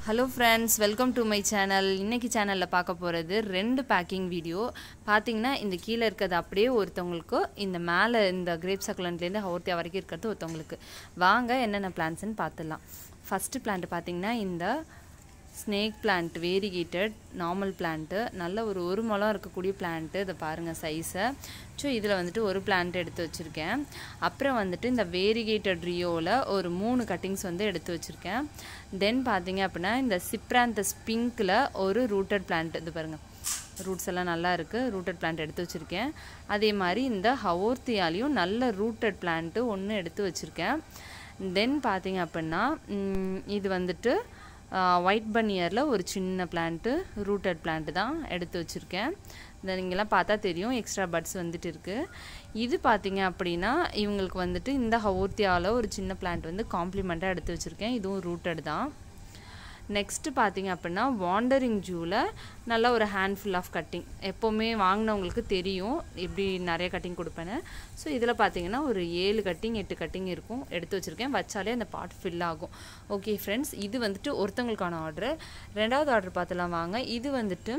Hello friends, welcome to my channel. இன்னைக்கு சேனல்ல பார்க்க போறது ரெண்டு பேக்கிங் வீடியோ. பாத்தீங்கன்னா இந்த கீழ இருக்குது அப்படியே ஒருத்தங்களுக்கு இந்த மேலே இந்த கிரேப் சக்குலன்ட்ல இருந்து ஹோர்த்தியா வரைக்கும் இருக்குது ஒருத்தங்களுக்கு. வாங்க என்னென்ன பிளான்ட்ஸ்னு பார்த்தலாம். ஃபர்ஸ்ட் பிளான்ட் பாத்தீங்கன்னா இந்த snake plant variegated normal plant நல்ல ஒரு முழம் இருக்கக்கூடிய plant இத பாருங்க சைஸ் சோ இதுல வந்துட்டு ஒரு plant எடுத்து வச்சிருக்கேன் அப்புறம் வந்துட்டு இந்த variegated rioல ஒரு 3 கட்டிங்ஸ் வந்து எடுத்து வச்சிருக்கேன் தென் பாத்தீங்க அப்படினா இந்த cypranthus pinkல ஒரு rooted plant இது பாருங்க roots எல்லாம் நல்லா இருக்கு rooted plant எடுத்து வச்சிருக்கேன் அதே மாதிரி இந்த ஹவோர்த்தியாலியும் நல்ல rooted plant ஒன்னு எடுத்து வச்சிருக்கேன் தென் பாத்தீங்க அப்படினா இது வந்துட்டு white bunnyerல ஒரு சின்ன plant rooted plant தான் எடுத்து வச்சிருக்கேன் இத நீங்கலாம் பார்த்தா தெரியும் எக்ஸ்ட்ரா பட்ஸ் வந்துட்டு இருக்கு இது பாத்தீங்க அப்படினா இவங்களுக்கு வந்துட்டு இந்த ஹவோர்த்தியால ஒரு சின்ன plant வந்து காம்ப்ளிமெண்டா எடுத்து வச்சிருக்கேன் இதுவும் rooted தான் நெக்ஸ்ட் பாத்தீங்க அப்படினா வாண்டரிங் ஜூல நல்ல ஒரு ஹேண்ட்ஃபுல் ஆஃப் கட்டிங் எப்பவுமே வாங்குனவங்களுக்கு தெரியும் எப்படி நிறைய கட்டிங் கொடுப்பேன்னு சோ இதல பாத்தீங்கன்னா ஒரு 7 கட்டிங் 8 கட்டிங் இருக்கும் எடுத்து வச்சிருக்கேன் வச்சாலே அந்த பாட் ஃபில் ஆகும் ஓகே फ्रेंड्स இது வந்துட்டு ஒருத்தங்களுக்கான ஆர்டர் இரண்டாவது ஆர்டர் பார்த்தலாம் வாங்க இது வந்துட்டு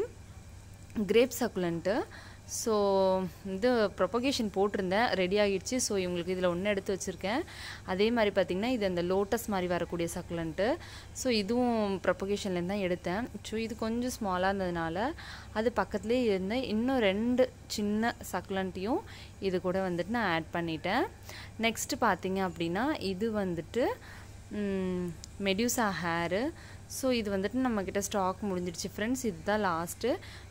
கிரேப் சக்குலன்ட் சோ இந்த propagation போட்றேன் ரெடி ஆகிடுச்சு சோ உங்களுக்கு இதல ஒன்னு எடுத்து வச்சிருக்கேன் அதே மாதிரி பாத்தீங்கன்னா இது அந்த லோட்டஸ் மாதிரி வரக்கூடிய சக்குலன்ட் சோ இதுவும் propagationல இருந்து தான் எடுத்தேன் சோ இது கொஞ்சம் ஸ்மாலா இருந்ததனால அது பக்கத்துலயே இருந்த இன்னும் ரெண்டு சின்ன சக்குலன்ட்டையும் இது கூட வந்துட்டு நான் ஆட் பண்ணிட்டேன் நெக்ஸ்ட் பாத்தீங்க அப்படினா இது வந்துட்டு மெடியூசா ஹேர் சோ இது வந்துட்டு நம்ம கிட்ட ஸ்டாக் முடிஞ்சிடுச்சு फ्रेंड्स இதுதான் லாஸ்ட்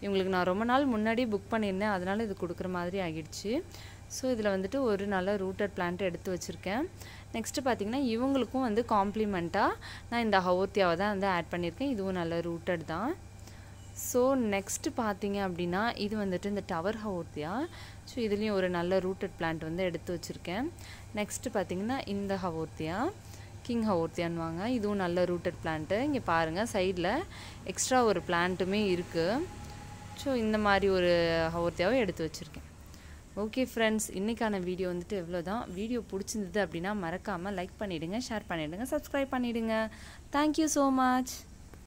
உங்களுக்கு நான் ரொம்ப நாள் முன்னாடி புக் பண்ணிருந்தேன் அதனால இது கொடுக்கிற மாதிரி ஆகிடுச்சு சோ இதுல வந்துட்டு ஒரு நல்ல ரூட்டட் பிளான்ட் எடுத்து வச்சிருக்கேன் நெக்ஸ்ட் பாத்தீங்கன்னா இவங்களுக்கும் வந்து காம்ப்ளிமெண்டா நான் இந்த ஹவோர்த்தியாவை தான் வந்து ஆட் பண்ணிருக்கேன் இதுவும் நல்ல ரூட்டட் தான் சோ நெக்ஸ்ட் பாத்தீங்க அப்படினா இது வந்துட்டு இந்த டவர் ஹவோர்த்தியா சோ இதுலயும் ஒரு நல்ல ரூட்டட் பிளான்ட் வந்து எடுத்து வச்சிருக்கேன் நெக்ஸ்ட் பாத்தீங்கன்னா இந்த ஹவோர்த்தியா கிங் ஹவோர்த்தியான்வாங்க இதுவும் நல்ல ரூட்டட் பிளான்ட் இங்க பாருங்க சைடுல எக்ஸ்ட்ரா ஒரு பிளான்ட்டுமே இருக்கு சோ இந்த மாதிரி ஒரு ஹவோர்த்தியாவை எடுத்து வச்சிருக்கேன் ஓகே फ्रेंड्स இன்னைக்கான வீடியோ வந்துட்டு இவ்வளவுதான் வீடியோ பிடிச்சிருந்தது அப்படினா மறக்காம லைக் பண்ணிடுங்க ஷேர் பண்ணிடுங்க Subscribe பண்ணிடுங்க Thank you so much